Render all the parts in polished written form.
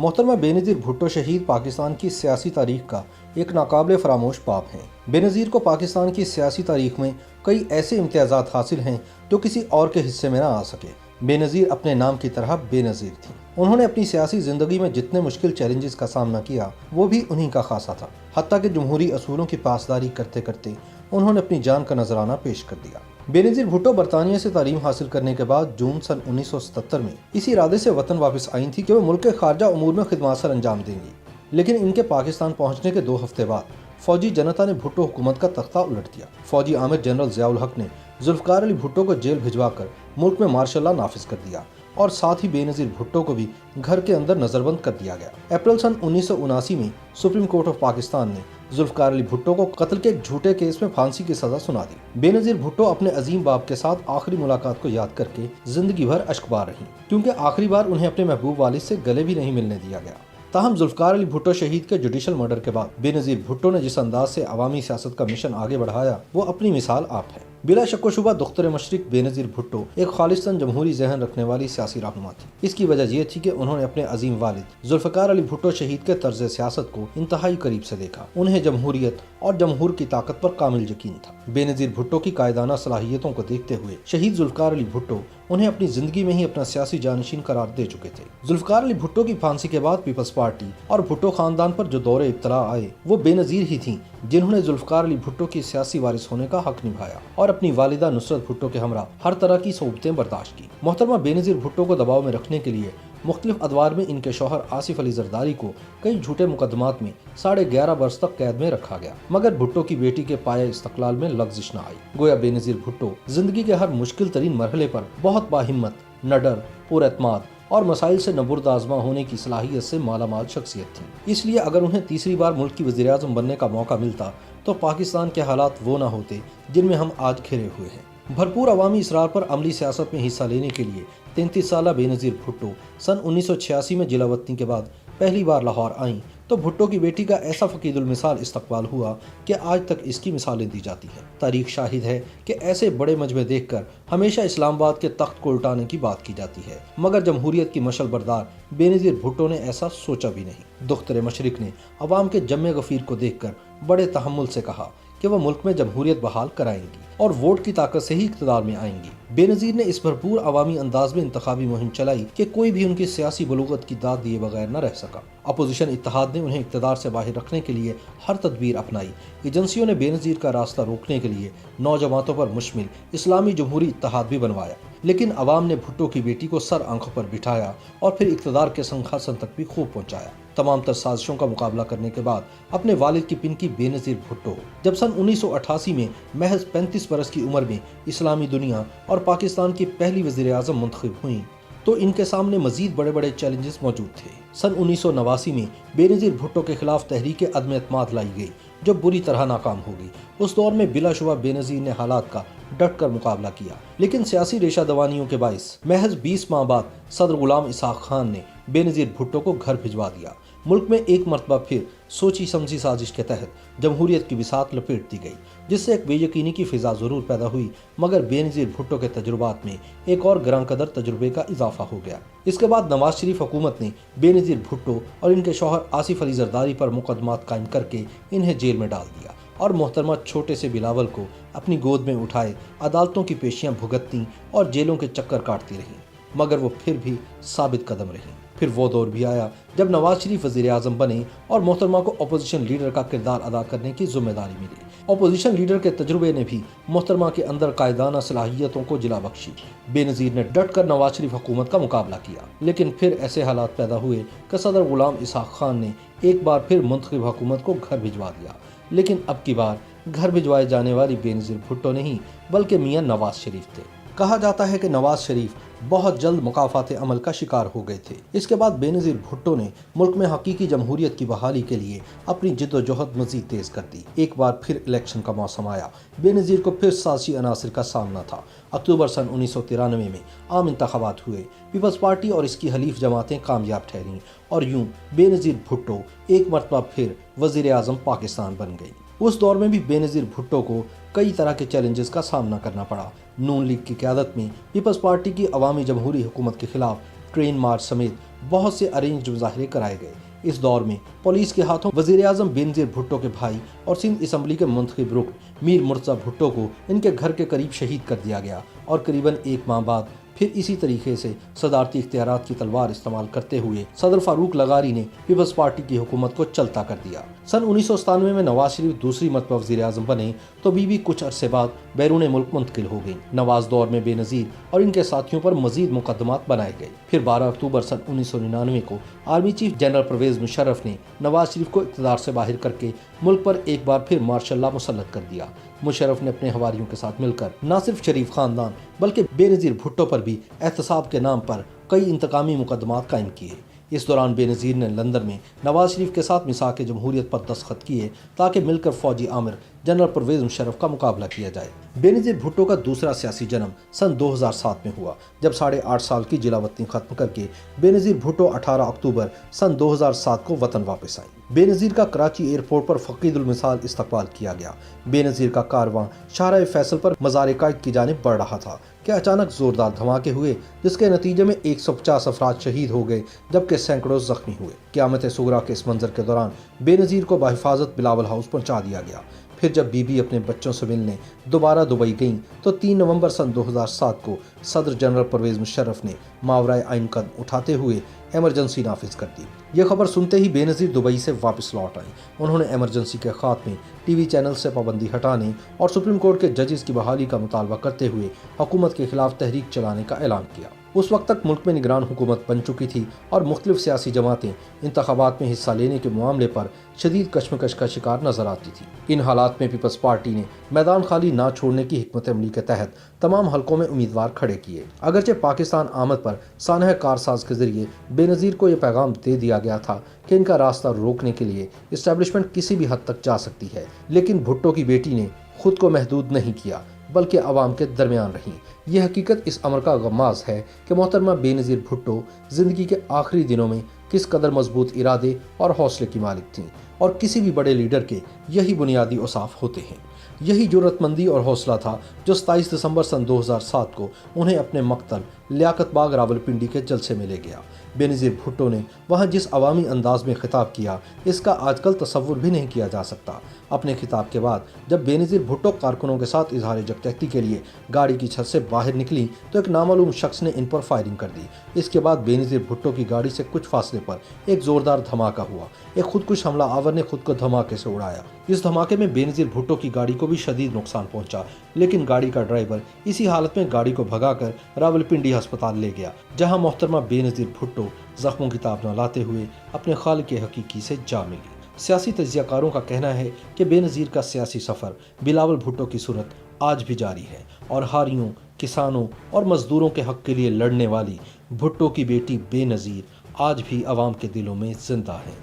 मोहतरमा बेनज़ीर भुट्टो शहीद पाकिस्तान की सियासी तारीख का एक नाकाबिल फरामोश बाब हैं। बेनज़ीर को पाकिस्तान की सियासी तारीख में कई ऐसे इम्तियाज़ात हासिल हैं जो किसी और के हिस्से में न आ सके। बेनज़ीर अपने नाम की तरह बेनज़ीर थी। उन्होंने अपनी सियासी ज़िंदगी में जितने मुश्किल चैलेंजेस का सामना किया वो भी उन्हीं का खासा था। हत्ता कि जमहूरी असूलों की पासदारी करते करते उन्होंने अपनी जान का नजराना पेश कर दिया। बेनज़ीर भुट्टो बरतानिया से तालीम हासिल करने के बाद जून सन 1977 में इस इरादे से वतन वापस आई थी कि वो मुल्क के खारजा उमूर में खिदमत सर अंजाम देंगी। लेकिन इनके पाकिस्तान पहुंचने के 2 हफ्ते बाद फौजी जनता ने भुट्टो हुकूमत का तख्ता उलट दिया। फौजी आमिर जनरल ज़िया उल हक ने जुल्फ़िकार अली भुट्टो को जेल भिजवाकर मुल्क में मार्शल लॉ नाफिज कर दिया और साथ ही बेनज़ीर भुट्टो को भी घर के अंदर नजरबंद कर दिया गया। अप्रैल सन 1979 में सुप्रीम कोर्ट ऑफ पाकिस्तान ने जुल्फ़िकार अली भुट्टो को कत्ल के एक झूठे केस में फांसी की सजा सुना दी। बेनज़ीर भुट्टो अपने अजीम बाप के साथ आखिरी मुलाकात को याद करके जिंदगी भर अश्कबार रही, क्योंकि आखिरी बार उन्हें अपने महबूब वालिद से गले भी नहीं मिलने दिया गया। ताहम जुल्फ़िकार अली भुट्टो शहीद के जुडिशल मर्डर के बाद बेनज़ीर भुट्टो ने जिस अंदाज से अवामी सियासत का मिशन आगे बढ़ाया वो अपनी मिसाल आप है। बिला शक व शुबा दुख्तर मशरिक बेनज़ीर भुट्टो एक खालिस्तन जमहूरी जहन रखने वाली सियासी रहनुमा थी। इसकी वजह यह थी कि उन्होंने अपने अजीम वालिद जुल्फ़िकार अली भुट्टो शहीद के तर्ज सियासत को इंतहाई करीब से देखा। उन्हें जमहूरियत और जमहूर की ताकत पर कामिल यकीन था। बेनज़ीर भुट्टो की कायदाना सलाहियतों को देखते हुए शहीद जुल्फ़िकार अली भुट्टो उन्हें अपनी जिंदगी में ही अपना सियासी जानशीन करार दे चुके थे। जुल्फ़िकार अली भुट्टो की फांसी के बाद पीपल्स पार्टी और भुट्टो खानदान पर जो दौरे इब्तला आए वो बेनज़ीर ही थीं जिन्होंने जुल्फ़िकार अली भुट्टो की सियासी वारिस होने का हक निभाया और अपनी वालिदा नुसरत भुट्टो के हमरा हर तरह की सोबतें बर्दाश्त की। मोहतरमा बेनज़ीर भुट्टो को दबाव में रखने के लिए मुख्तलिफ अदवार में इनके शौहर आसिफ अली जरदारी को कई झूठे मुकदमात में 11.5 बरस तक कैद में रखा गया, मगर भुट्टो की बेटी के पाए इस्तक़लाल में लग़ज़िश न आई। गोया बेनज़ीर भुट्टो जिंदगी के हर मुश्किल तरीन मरहले पर बहुत बाहिम्मत, नडर, पुरएतमाद और मसाइल से नबुर्द आज़मा होने की सलाहियत से मालामाल शख्सियत थी। इसलिए अगर उन्हें तीसरी बार मुल्क की वज़ीर आज़म बनने का मौका मिलता तो पाकिस्तान के हालात वो ना होते जिनमें हम आज घिरे हुए हैं। भरपूर अवामी इसरार पर अमली सियासत में हिस्सा लेने के लिए 33 साला बेनज़ीर भुट्टो सन 1986 में जिला वतनी के बाद पहली बार लाहौर आईं तो भुट्टो की बेटी का ऐसा फ़कीदुल मिसाल इस्तकबाल हुआ कि आज तक इसकी मिसालें दी जाती हैं। तारीख शाहिद है कि ऐसे बड़े मजमे देखकर हमेशा इस्लामाबाद के तख्त को उल्टाने की बात की जाती है, मगर जमहूरियत की मशल बरदार बेनज़ीर भुट्टो ने ऐसा सोचा भी नहीं। दुख्तर मशरिक ने अवाम के जम्मे गफ़ीर को देखकर बड़े तहम्मुल से कहा कि वह मुल्क में जमहूरियत बहाल कराएंगी और वोट की ताकत से ही इक़्तिदार में आएंगी। बेनज़ीर ने इस भरपूर अवामी अंदाज में इंतखाबी मुहिम चलाई कि कोई भी उनकी सियासी बलूगत की दाद दिए बगैर न रह सका। अपोजिशन इत्तेहाद ने उन्हें इक़्तिदार से बाहर रखने के लिए हर तदबीर अपनाई। एजेंसियों ने बेनज़ीर का रास्ता रोकने के लिए 9 जमातों पर मुश्तमिल इस्लामी जमहूरी इत्तेहाद भी बनवाया, लेकिन अवाम ने भुट्टो की बेटी को सर आंखों पर बिठाया और फिर इक़्तिदार के संघासन तक भी खूब पहुँचाया। तमाम तर साजिशों का मुकाबला करने के बाद अपने वालिद की पिनकी बेनज़ीर भुट्टो जब सन 1988 में महज 35 बरस की उम्र में इस्लामी दुनिया और पाकिस्तान की पहली वज़ीर आज़म मुंतखब हुई तो इनके सामने मजीद बड़े बड़े चैलेंजेस मौजूद थे। सन 1989 में बेनज़ीर भुट्टो के खिलाफ तहरीक अदम एतमाद लाई गई जो बुरी तरह नाकाम हो गई। उस दौर में बिलाशुबा बेनज़ीर ने हालात का डट कर मुकाबला किया, लेकिन सियासी रेशा दवानियों के बाइस महज 20 माह बाद सदर गुलाम इसहाक खान ने बेनज़ीर भुट्टो को घर भिजवा दिया। मुल्क में एक मरतबा फिर सोची समझी साजिश के तहत जमहूरियत की बिसात लपेट दी गई, जिससे एक बेयकीनी की फिजा ज़रूर पैदा हुई, मगर बेनज़ीर भुट्टो के तजुर्बात में एक और ग्रां कदर तजुर्बे का इजाफा हो गया। इसके बाद नवाज शरीफ हुकूमत ने बेनज़ीर भुट्टो और इनके शौहर आसिफ अली जरदारी पर मुकदमात कायम करके इन्हें जेल में डाल दिया और मोहतरमा छोटे से बिलावल को अपनी गोद में उठाए अदालतों की पेशियां भुगतती और जेलों के चक्कर काटती रहीं, मगर वो फिर भी साबित कदम रही। फिर वो दौर भी आया जब नवाज शरीफ वज़ीर आज़म बने और मोहतरमा को अपोजिशन लीडर का किरदार अदा करने की जिम्मेदारी मिली। अपोजिशन लीडर के तजुर्बे ने भी मोहतरमा के अंदर कायदाना सलाहियतों को जिला बख्शी। बेनज़ीर ने डट कर नवाज शरीफ हुकूमत का मुकाबला किया, लेकिन फिर ऐसे हालात पैदा हुए कि सदर गुलाम इसहाक खान ने एक बार फिर मुंतखब हुकूमत को घर भिजवा दिया, लेकिन अब की बार घर भिजवाए जाने वाली बेनज़ीर भुट्टो नहीं बल्कि मियाँ नवाज शरीफ थे। कहा जाता है कि नवाज शरीफ बहुत जल्द मुकाफात अमल का शिकार हो गए थे। इसके बाद बेनज़ीर भुट्टो ने मुल्क में हकीकी जमहूरियत की बहाली के लिए अपनी जिद्दोजहद मजीद तेज कर दी। एक बार फिर इलेक्शन का मौसम आया। बेनज़ीर को फिर सियासी अनासर का सामना था। अक्टूबर सन 1993 में आम इंतखाबात हुए। पीपल्स पार्टी और इसकी हलीफ जमातें कामयाब ठहरीं और यूं बेनज़ीर भुट्टो एक मरतबा फिर वज़ीर आज़म पाकिस्तान बन गई। उस दौर में भी बेनज़ीर भुट्टो को कई तरह के चैलेंजेस का सामना करना पड़ा। नून लीग की क़यादत में पीपल्स पार्टी की अवामी जमहूरी हुकूमत के खिलाफ ट्रेन मार्च समेत बहुत से अरेंज्ड मुजाहरे कराए गए। इस दौर में पुलिस के हाथों वजीर आजम बेनजीर भुट्टो के भाई और सिंध असम्बली के मुंतखब रुकन मीर मुर्तज़ा भुट्टो को इनके घर के करीब शहीद कर दिया गया और करीबन एक माह बाद फिर इसी तरीके से सदारती इख्तियारात की तलवार इस्तेमाल करते हुए सदर फारूक लगारी ने पीपल्स पार्टी की हुकूमत को चलता कर दिया। सन 1997 में नवाज शरीफ दूसरी मरतबा वज़ीर आज़म बने तो बीबी कुछ अरसे बाद बैरून मुल्क मुंतकिल हो गई। नवाज दौर में बेनज़ीर और इनके साथियों पर मजीद मुकदमात बनाए गए। फिर 12 अक्टूबर सन 1999 को army chief general Pervez Musharraf ने नवाज शरीफ को इक़्तिदार से बाहर करके मुल्क पर एक बार फिर मार्शल लॉ मुसल्लत कर दिया। मुशर्रफ ने अपने हवारियों के साथ मिलकर न सिर्फ शरीफ खानदान बल्कि बेनज़ीर भुट्टो पर भी एहतसाब के नाम पर कई इंतकामी मुकदमात कायम किए। इस दौरान बेनज़ीर ने लंदन में नवाज शरीफ के साथ मिसाक जमहूरियत पर दस्तखत किए ताकि मिलकर फौजी आमिर जनरल परवेज मुशर्रफ का मुकाबला किया जाए। बेनज़ीर भुट्टो का दूसरा सियासी जन्म सन 2007 में हुआ, जब 8.5 साल की जिलावतनी खत्म करके बेनज़ीर भुट्टो 18 अक्टूबर सन 2007 को वतन वापस आई। बेनज़ीर का कराची एयरपोर्ट पर फ़कीदुल मिसाल इस्तकबाल किया गया। बेनज़ीर का कारवां शाहराह फैसल पर मज़ार कायद की जानिब बढ़ रहा था कि अचानक जोरदार धमाके हुए, जिसके नतीजे में 150 अफराद शहीद हो गए जबकि सैकड़ों जख्मी हुए। क़यामत सुगरा के इस मंजर के दौरान बेनज़ीर को बहिफाजत बिलावल हाउस पहुंचा दिया गया। फिर जब बीबी अपने बच्चों से मिलने दोबारा दुबई गईं तो 3 नवंबर सन 2007 को सदर जनरल परवेज मुशर्रफ ने मावराए आइन कदम उठाते हुए एमरजेंसी नाफिज कर दी। यह खबर सुनते ही बेनज़ीर दुबई से वापस लौट आए। उन्होंने एमरजेंसी के खात्मे, टीवी चैनल से पाबंदी हटाने और सुप्रीम कोर्ट के जजेस की बहाली का मुतालबा करते हुए हुकूमत के खिलाफ तहरीक चलाने का ऐलान किया। उस वक्त तक मुल्क में निगरान हुकूमत बन चुकी थी और मुख्तलिफ सियासी जमातें इंतखाबात में हिस्सा लेने के मामले पर शदीद कशमकश का शिकार नजर आती थी। इन हालात में पीपल्स पार्टी ने मैदान खाली ना छोड़ने की हिकमत अमली के तहत तमाम हलकों में उम्मीदवार खड़े किए। अगरचे पाकिस्तान आमद पर सानह कारसाज के जरिए बेनज़ीर को यह पैगाम दे दिया गया था कि इनका रास्ता रोकने के लिए इस्टेब्लिशमेंट किसी भी हद तक जा सकती है, लेकिन भुट्टो की बेटी ने खुद को महदूद नहीं किया बल्कि अवाम के दरमियान रही। यह हकीकत इस अमर का गमाज है कि मोहतरमा बेनज़ीर भुट्टो ज़िंदगी के आखिरी दिनों में किस कदर मजबूत इरादे और हौसले की मालिक थीं, और किसी भी बड़े लीडर के यही बुनियादी औसाफ होते हैं। यही जुर्रतमंदी और हौसला था जो 27 दिसंबर सन 2007 को उन्हें अपने मक्तल लियाकत बाग रावलपिंडी के जलसे में ले गया। बेनज़ीर भुट्टो ने वहाँ जिस अवामी अंदाज में खिताब किया, इसका आजकल तसव्वुर भी नहीं किया जा सकता। अपने खिताब के बाद जब बेनज़ीर भुट्टो कारकुनों के साथ इजहार यकजहती के लिए गाड़ी की छत से बाहर निकली तो एक नामालूम शख्स ने इन पर फायरिंग कर दी। इसके बाद बेनज़ीर भुट्टो की गाड़ी से कुछ फासले पर एक जोरदार धमाका हुआ। एक खुदकुश हमला आवर ने खुद को धमाके से उड़ाया। इस धमाके में बेनज़ीर भुट्टो की गाड़ी को भी शदीद नुकसान पहुंचा, लेकिन गाड़ी का ड्राइवर इसी हालत में गाड़ी को भगाकर रावलपिंडी अस्पताल ले गया, जहां मोहतरमा बेनज़ीर भुट्टो जख्मों की ताब न लाते हुए अपने खालिक के हकीकी से जा मिली। सियासी तज्जियाकारों का कहना है कि बेनज़ीर का सियासी सफ़र बिलावल भुट्टो की सूरत आज भी जारी है और हारियों, किसानों और मजदूरों के हक के लिए लड़ने वाली भुट्टो की बेटी बेनज़ीर आज भी अवाम के दिलों में जिंदा है।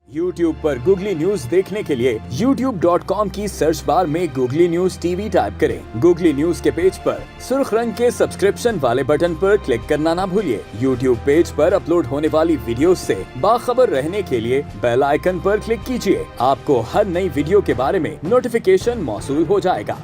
YouTube पर गूगली न्यूज देखने के लिए youtube.com की सर्च बार में गूगली न्यूज टीवी टाइप करें। गूगली न्यूज के पेज पर सुर्ख रंग के सब्सक्रिप्शन वाले बटन पर क्लिक करना ना भूलिए। YouTube पेज पर अपलोड होने वाली वीडियोस से बाखबर रहने के लिए बेल आइकन पर क्लिक कीजिए। आपको हर नई वीडियो के बारे में नोटिफिकेशन मौसूल हो जाएगा।